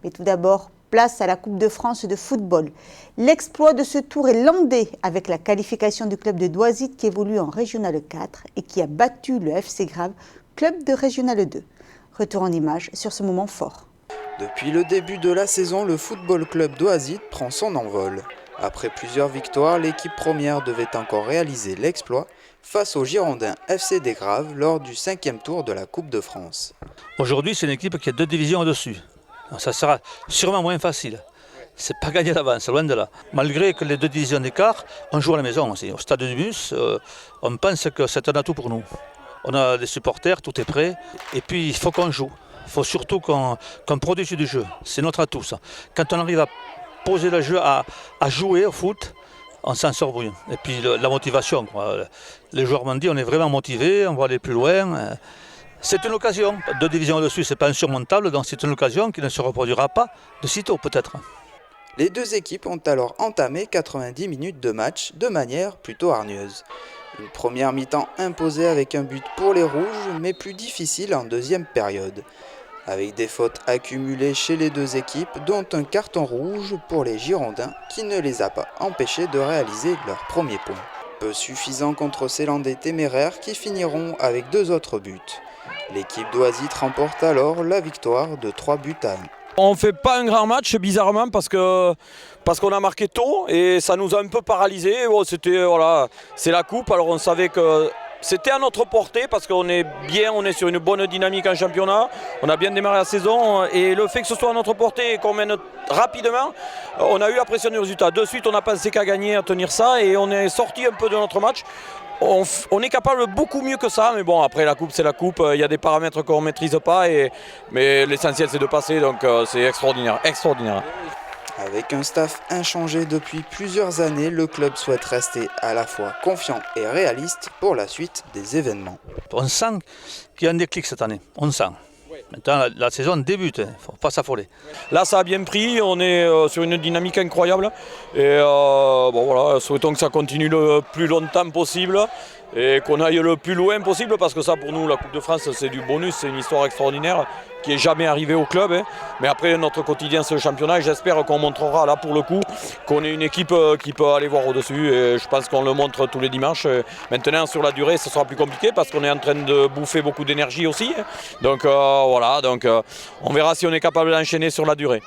Mais tout d'abord, place à la Coupe de France de football. L'exploit de ce tour est landais avec la qualification du club de Doisy qui évolue en Régional 4 et qui a battu le FC Grave, club de Régional 2. Retour en images sur ce moment fort. Depuis le début de la saison, le football club d'Oisy prend son envol. Après plusieurs victoires, l'équipe première devait encore réaliser l'exploit face aux Girondins FC des Graves lors du 5e tour de la Coupe de France. Aujourd'hui, c'est une équipe qui a 2 divisions au-dessus. Ça sera sûrement moins facile. C'est pas gagné d'avance, loin de là. Malgré que les 2 divisions d'écart, on joue à la maison aussi. Au stade du Mus, on pense que c'est un atout pour nous. On a des supporters, tout est prêt. Et puis, il faut qu'on joue. Il faut surtout qu'on produise du jeu. C'est notre atout, ça. Quand on arrive à poser le jeu, à jouer au foot, on s'en sort brouillon. Et puis la motivation, quoi. Les joueurs m'ont dit on est vraiment motivés, on va aller plus loin. C'est une occasion. 2 divisions au-dessus, c'est pas insurmontable, donc c'est une occasion qui ne se reproduira pas de sitôt peut-être. Les 2 équipes ont alors entamé 90 minutes de match de manière plutôt hargneuse. Une première mi-temps imposée avec un but pour les rouges, mais plus difficile en deuxième période. Avec des fautes accumulées chez les 2 équipes, dont un carton rouge pour les Girondins qui ne les a pas empêchés de réaliser leur premier point. Peu suffisant contre ces Landais téméraires qui finiront avec 2 autres buts. L'équipe d'Oisy remporte alors la victoire de 3 buts à 1. On ne fait pas un grand match bizarrement parce qu'on a marqué tôt et ça nous a un peu paralysés. Bon, c'est la coupe, alors on savait que c'était à notre portée parce qu'on est bien, on est sur une bonne dynamique en championnat. On a bien démarré la saison et le fait que ce soit à notre portée et qu'on mène rapidement, on a eu la pression du résultat. De suite, on a pensé qu'à gagner, à tenir ça et on est sorti un peu de notre match. On est capable de beaucoup mieux que ça, mais bon, après la coupe, c'est la coupe. Il y a des paramètres qu'on ne maîtrise pas, mais l'essentiel, c'est de passer, donc c'est extraordinaire. Avec un staff inchangé depuis plusieurs années, le club souhaite rester à la fois confiant et réaliste pour la suite des événements. On sent qu'il y a un déclic cette année, on sent. Maintenant, la saison débute, il ne faut pas s'affoler. Là, ça a bien pris, on est sur une dynamique incroyable. Et souhaitons que ça continue le plus longtemps possible et qu'on aille le plus loin possible parce que ça, pour nous, la Coupe de France, c'est du bonus, c'est une histoire extraordinaire qui n'est jamais arrivée au club. Mais après, notre quotidien, c'est le championnat et j'espère qu'on montrera là, pour le coup, qu'on est une équipe qui peut aller voir au-dessus. Et je pense qu'on le montre tous les dimanches. Maintenant, sur la durée, ce sera plus compliqué parce qu'on est en train de bouffer beaucoup d'énergie aussi. Donc on verra si on est capable d'enchaîner sur la durée.